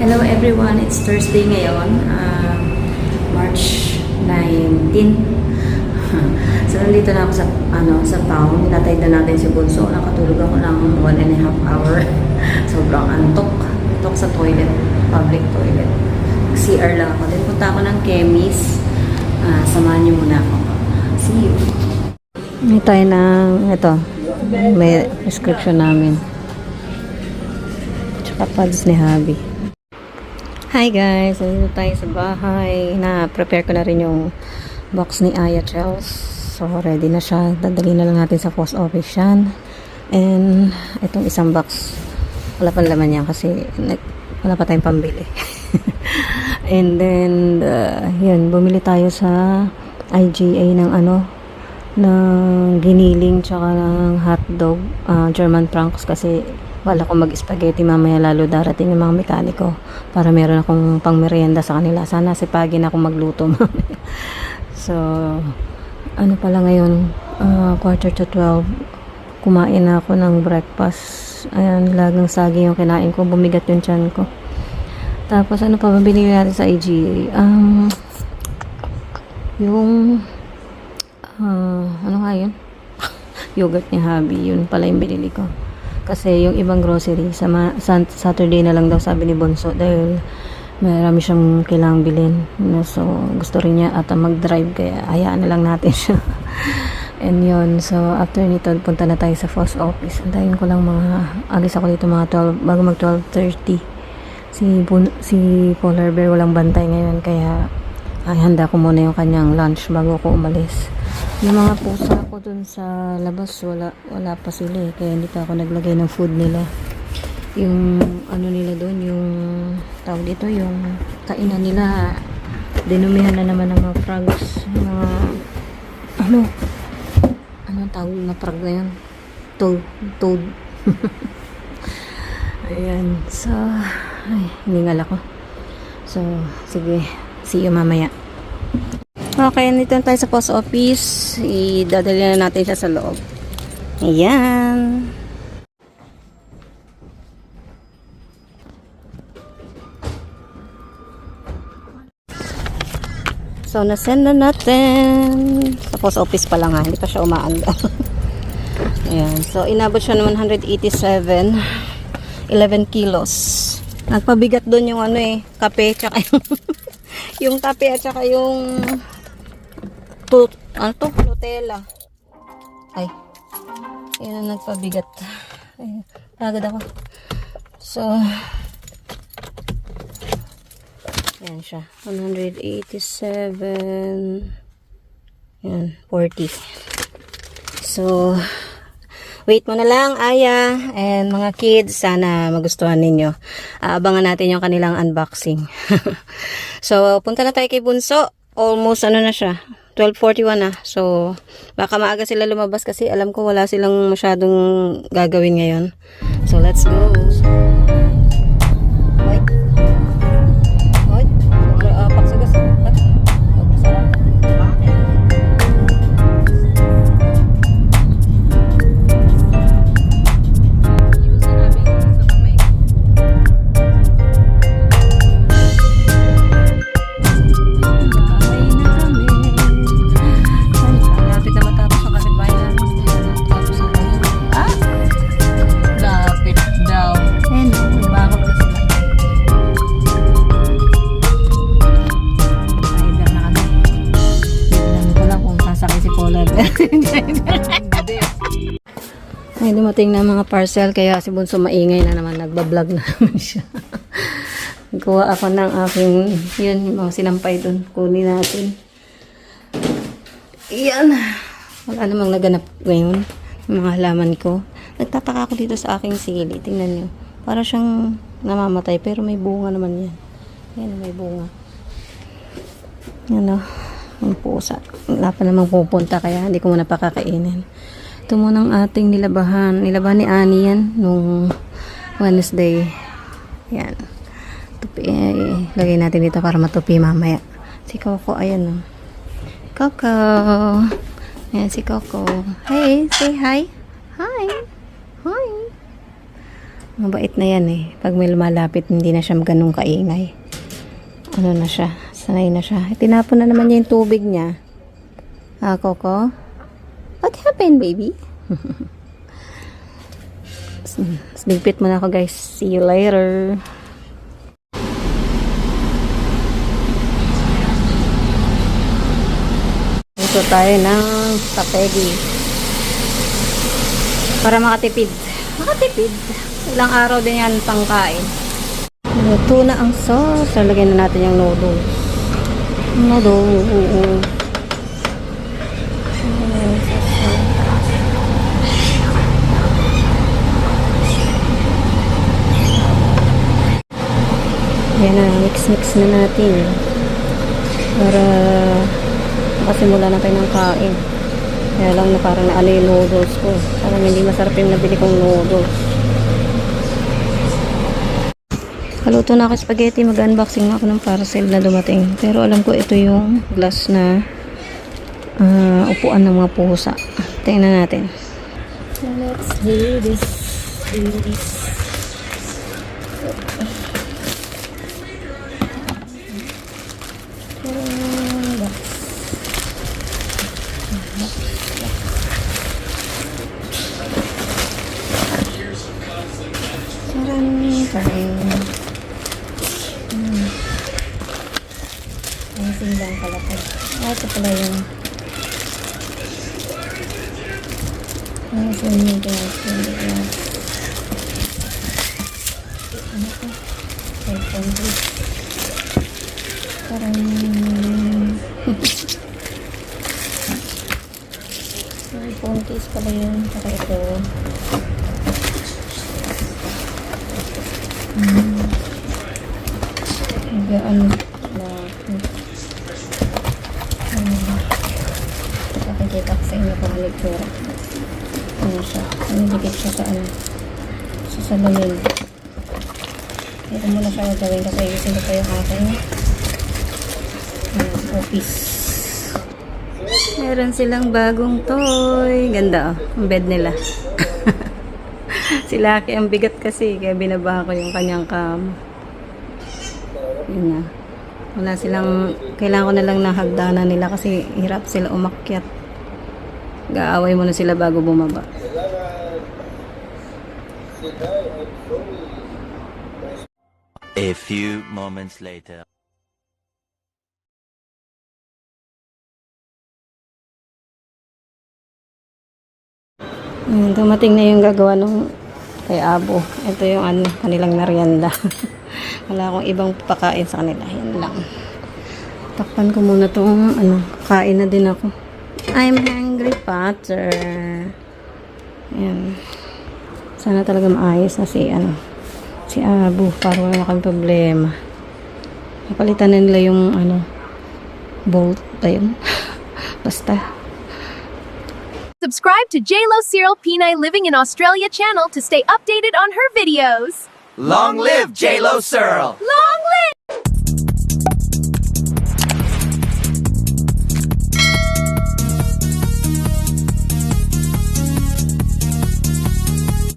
Hello everyone, it's Thursday ngayon, March 19. So nandito na ako sa town. Hinatay na natin si Bunso. Nakatulog ako ng 1.5 hour. Sobrang antok sa toilet, public toilet. CR lang ako. Then punta ako ng chemist. Samahan niyo muna ako. See you. May tayo ng ito. May prescription namin. Tsaka pads ni Habi. Hi guys! Nandito tayo sa bahay. Na-prepare ko na rin yung box ni Aya Chels. So, ready na siya. Dadali na lang natin sa post office yan. And, itong isang box, wala pang laman yan kasi wala pa tayong pambili. And then, yun, bumili tayo sa IGA ng ng giniling tsaka ng hotdog, German Franks kasi wala akong mag-spaghetti mamaya, lalo darating yung mga mekaniko para meron akong pang merienda sa kanila. Sana sipagin ako magluto mamaya. So, ano pala ngayon, 11:45, kumain na ako ng breakfast. Ayan, lagang saging yung kinain ko, bumigat yung tiyan ko. Tapos ano pa ba binili natin sa IGA? Ano nga yun? Yogurt ni Habi, yun pala yung binili ko. Kasi yung ibang grocery, Saturday na lang daw sabi ni Bonso dahil marami siyang kailangang bilhin. So, gusto rin niya at mag-drive kaya hayaan na lang natin siya. And yun, so after nito, punta na tayo sa post office. Antayin ko lang alis ako dito mga 12, bago mag 12:30. Si Polar Bear walang bantay ngayon kaya handa ko muna yung kanyang lunch bago ko umalis. Yung mga pusa ko dun sa labas, wala pa sila eh. Kaya hindi pa ako naglagay ng food nila. Yung nila dun, yung tawag dito, yung kainan nila, dinumihan na naman ng mga frogs. Mga, ano tawag na frog na yun? Toad. Ayan. So, hiningal ako. So, sige. See you mamaya. Okay, nandito tayo sa post office. Idadali na natin siya sa loob. Ayan. So, nasend na natin. Sa post office pa lang ha. Hindi pa siya umaanda. Ayan. So, inabot siya ng 187. 11 kilos. Nagpabigat doon yung kape. Tsaka yung kape at saka yung Nutella. Ay. Yan ang nagpabigat. Ay, agad ako. So, yan siya. 187. Yan, 40. So, wait mo na lang, Aya. And mga kids, sana magustuhan ninyo. Abangan natin yung kanilang unboxing. So, punta na tayo kay Bunso. Almost na siya. 12:41 na. So, baka maaga sila lumabas kasi alam ko wala silang masyadong gagawin ngayon. So, let's go. Paksagas. Ay, dumating na mga parcel kaya si Bunso maingay na naman, nagbablog na naman siya. Kuha ako ng aking yung mga sinampay doon, kunin natin. Iyan, wala namang naganap ngayon yung mga halaman ko. Nagtataka ako dito sa aking sili, tingnan nyo, para siyang namamatay pero may bunga naman yan. Yan, may bunga. Yan o, ang pusa. Wala pa namang pupunta kaya hindi ko muna pakakainin. Ito muna ang ating nilabahan ni Ani yan nung Wednesday. Yan, tupi, lagay natin dito para matupi mamaya. Si Coco, ayan o. Coco, ayan si Coco. Hey, say hi. Hi. Mabait na yan eh. Pag may lumalapit, hindi na siya ganun kaingay. Ano na siya? Sanay na siya. Tinapon na naman niya yung tubig niya. Ah, Coco? What happened, baby? Ligpit mo na ako, guys. See you later. Ito tayo ng papegi. Para makatipid. Makatipid. Ilang araw din yan pangkain. Luto na ang sauce. Lagyan na natin yung noodles. Noodles. Yan na, mix-mix na natin. Para makasimula na tayo ng kain. Kaya lang na parang naano yung noodles ko. Parang hindi masarap yung nabili kong noodles. Kaluto na ako spaghetti. Mag-unboxing na ako ng parcel na dumating. Pero alam ko ito yung glass na upuan ng mga pusa. Tingnan natin. Let's do this. Do this. Ayusin lang pala po. Ito pala yung ayusin yung glass. Ano ito? Cellphone case. Parang cellphone case pala yun. Saka ito ano na pakikita ko sa inyo kung ano itsura. Ano siya? Nanidikit siya sa ano, sa salamin. Ito muna siya gagawin kasi ayusin ko pa yung aking office. Meron silang bagong toy. Ganda ang bed nila. Si Lucky ang bigat kasi kaya binabaha ko yung kanyang kama. Yun na. Wala silang, kailangan ko na lang ng hagdanan nila kasi hirap sila umakyat. Gaaway muna sila bago bumaba. A few moments later. Dumating na yung gagawa nung kay Abo. Ito yung ano, kanilang merienda. Wala akong ibang pakain sa kanila. Yan lang. Takpan ko muna itong ano, kain na din ako. I'm hungry, Potter. Yan. Sana talaga maayos na si ano, si Abo para wala kang problema. Napalitan na nila yung ano, bolt ba yun? Basta. Subscribe to JLo Cyril Pinay Living in Australia channel to stay updated on her videos. Long live J-Lo Searle!